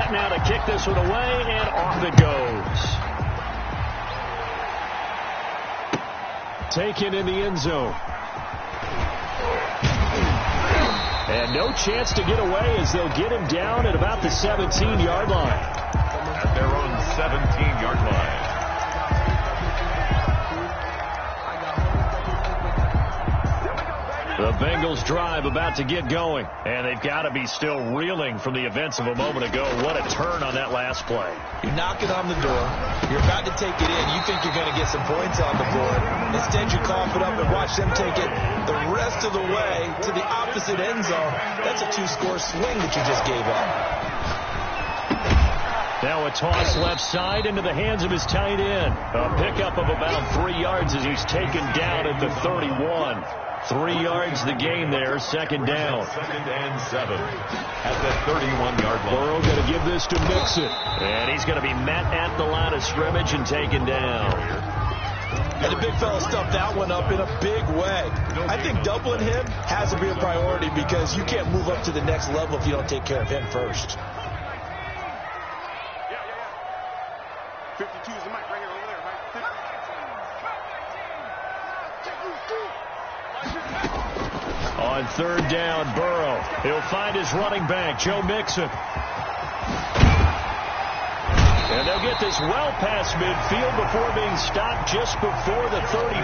set now to kick this one away, and off it goes. Taken in the end zone. And no chance to get away as they'll get him down at about the 17-yard line. At their own 17-yard line. The Bengals drive about to get going. And they've got to be still reeling from the events of a moment ago. What a turn on that last play. You're knocking on the door. You're about to take it in. You think you're going to get some points on the board. Instead, you cough it up and watch them take it the rest of the way to the opposite end zone. That's a two-score swing that you just gave up. Now a toss left side into the hands of his tight end. A pickup of about 3 yards as he's taken down at the 31. 3 yards the gain there, second down. 2nd and 7 at the 31-yard line. Burrow going to give this to Mixon. And he's going to be met at the line of scrimmage and taken down. And the big fella stuffed that one up in a big way. I think doubling him has to be a priority because you can't move up to the next level if you don't take care of him first. 52 is the mic right here over there, right? On third down, Burrow. He'll find his running back, Joe Mixon. And they'll get this well past midfield before being stopped just before the 35.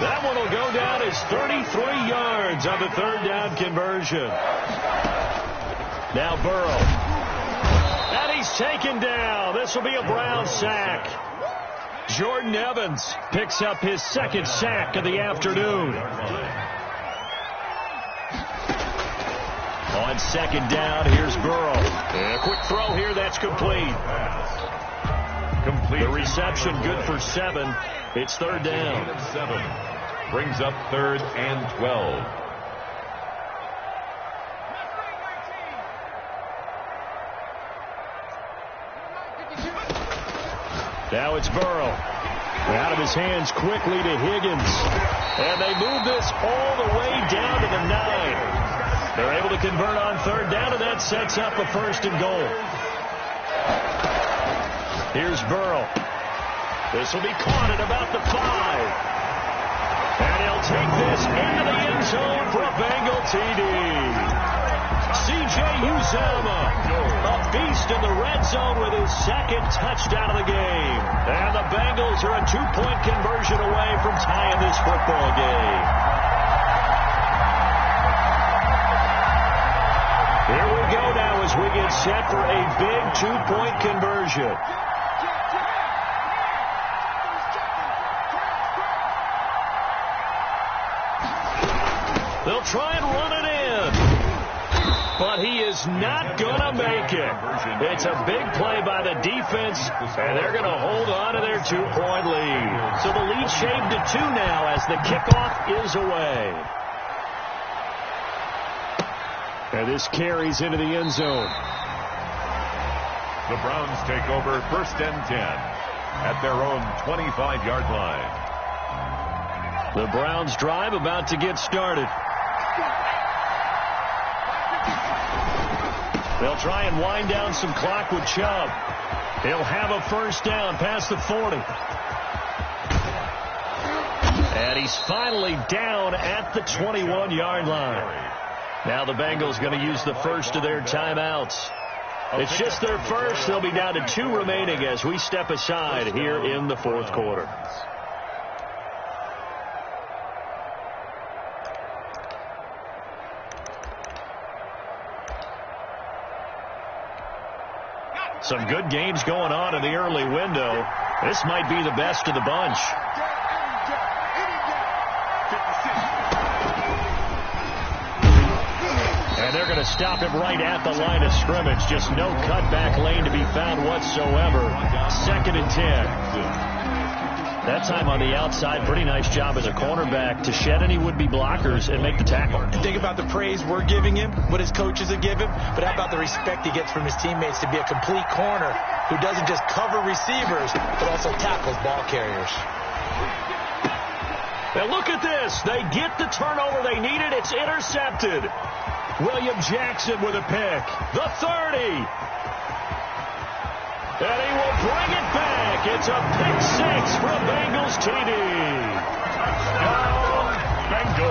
That one will go down as 33 yards on the third down conversion. Now Burrow. And he's taken down. This will be a Brown sack. Jordan Evans picks up his second sack of the afternoon. On second down, here's Burrow. And a quick throw here, that's complete. The reception good for 7. It's third down. 7 brings up 3rd and 12. Now it's Burrow. Out of his hands quickly to Higgins. And they move this all the way down to the 9. They're able to convert on third down, and that sets up a 1st and goal. Here's Burrow. This will be caught at about the 5. And he'll take this into the end zone for a Bengal TD. C.J. Uzomah, a beast in the red zone with his second touchdown of the game. And the Bengals are a 2-point conversion away from tying this football game. Here we go now as we get set for a big 2-point conversion. They'll try and run it in. But he is not going to make it. It's a big play by the defense, and they're going to hold on to their 2-point lead. So the lead shaved to 2 now as the kickoff is away. And this carries into the end zone. The Browns take over 1st and 10 at their own 25-yard line. The Browns drive about to get started. They'll try and wind down some clock with Chubb. He'll have a 1st down past the 40. And he's finally down at the 21-yard line. Now the Bengals going to use the first of their timeouts. It's just their first. They'll be down to 2 remaining as we step aside here in the 4th quarter. Some good games going on in the early window. This might be the best of the bunch. And they're going to stop him right at the line of scrimmage. Just no cutback lane to be found whatsoever. 2nd and 10. That time on the outside, pretty nice job as a cornerback to shed any would-be blockers and make the tackle. Think about the praise we're giving him, what his coaches are giving, but how about the respect he gets from his teammates to be a complete corner who doesn't just cover receivers, but also tackles ball carriers. Now look at this. They get the turnover they needed. It's intercepted. William Jackson with a pick. The 30. And he will bring it back. It's a pick six for a Bengals TD.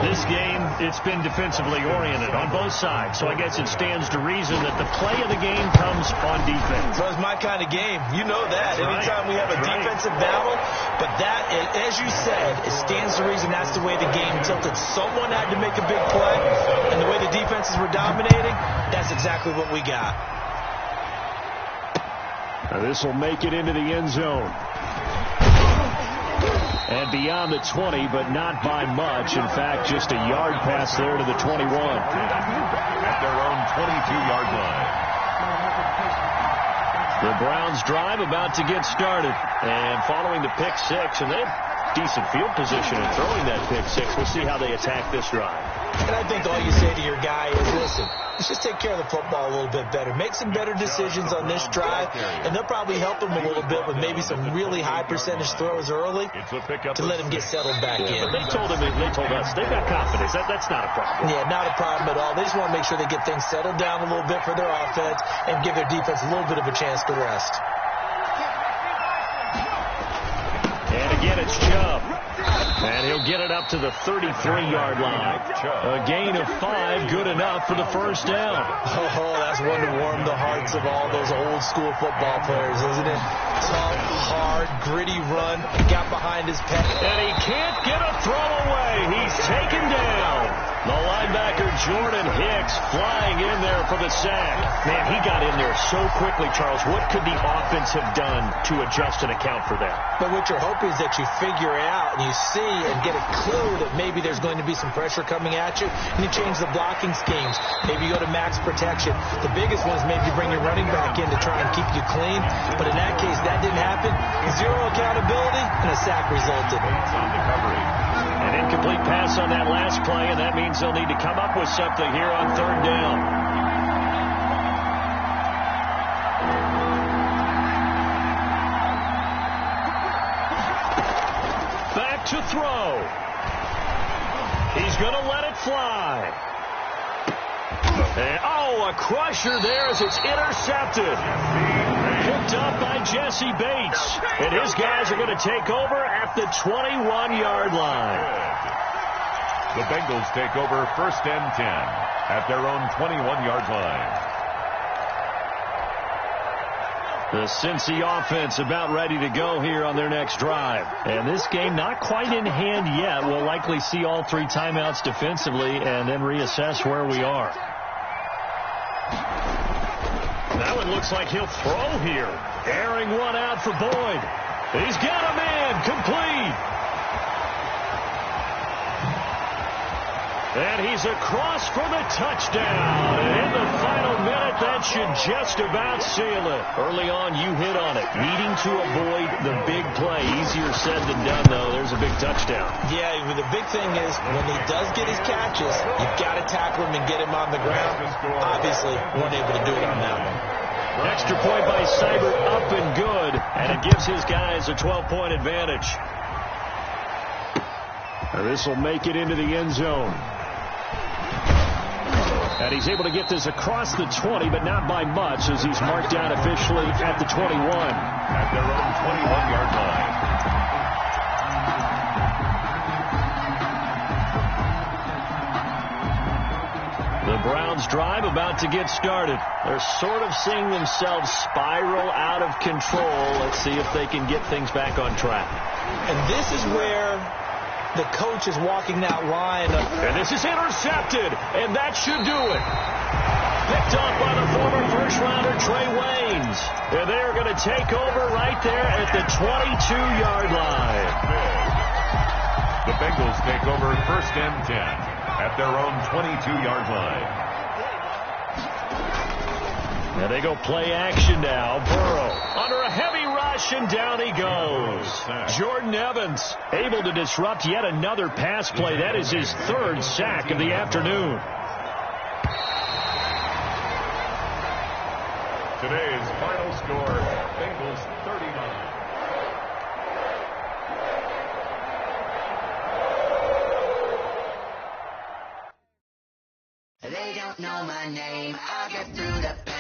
This game, it's been defensively oriented on both sides, so I guess it stands to reason that the play of the game comes on defense. Well, it's my kind of game. You know that. Anytime we have a defensive battle, but that, as you said, it stands to reason that's the way the game tilted. Someone had to make a big play, and the way the defenses were dominating, that's exactly what we got. Now this will make it into the end zone. And beyond the 20, but not by much. In fact, just a yard pass there to the 21. At their own 22-yard line. The Browns drive about to get started. And following the pick six, and they have decent field position in throwing that pick six. We'll see how they attack this drive. And I think all you say to your guy is, listen, let's just take care of the football a little bit better. Make some better decisions on this drive, and they'll probably help him a little bit with maybe some really high percentage throws early to let him get settled back in. But they told us they've got confidence. That's not a problem. Yeah, not a problem at all. They just want to make sure they get things settled down a little bit for their offense and give their defense a little bit of a chance to rest. And again, it's Chubb. And he'll get it up to the 33-yard line. A gain of 5, good enough for the first down. Oh, that's one to warm the hearts of all those old-school football players, isn't it? Tough, hard, gritty run. Got behind his pet. And he can't get a throw away. He's taken down. The linebacker, Jordan Hicks, flying in there for the sack. Man, he got in there so quickly, Charles. What could the offense have done to adjust and account for that? But what you're hoping is that you figure out and you see and get a clue that maybe there's going to be some pressure coming at you, and you change the blocking schemes. Maybe you go to max protection. The biggest one is maybe you bring your running back in to try and keep you clean. But in that case, that didn't happen. Zero accountability, and a sack resulted. An incomplete pass on that last play, and that means they'll need to come up with something here on third down. Back to throw. He's going to let it fly. And, a crusher there as it's intercepted. Picked up by Jesse Bates. And his guys are going to take over at the 21-yard line. The Bengals take over first and 10 at their own 21-yard line. The Cincy offense about ready to go here on their next drive. And this game not quite in hand yet. We'll likely see all 3 timeouts defensively and then reassess where we are. That one looks like he'll throw here. Airing one out for Boyd. He's got a man complete. And he's across for the touchdown. And in the final minute, that should just about seal it. Early on, you hit on it. Needing to avoid the big play. Easier said than done, though. There's a big touchdown. Yeah, the big thing is when he does get his catches, you've got to tackle him and get him on the ground. Obviously, weren't able to do it on that one. Extra point by Seibert, up and good. And it gives his guys a 12-point advantage. This will make it into the end zone. And he's able to get this across the 20, but not by much, as he's marked down officially at the 21. At their own 21-yard The line. Browns drive about to get started. They're sort of seeing themselves spiral out of control. Let's see if they can get things back on track. And this is where the coach is walking that line. And this is intercepted, and that should do it. Picked off by the former first-rounder Trey Waynes. And they're going to take over right there at the 22-yard line. The Bengals take over first and 10 at their own 22-yard line. And they go play action now. Burrow under a heavy rush, and down he goes. Jordan Evans able to disrupt yet another pass play. That is his 3rd sack of the afternoon. Today's final score, Bengals 39. They don't don't know my name. I'll get through the pain.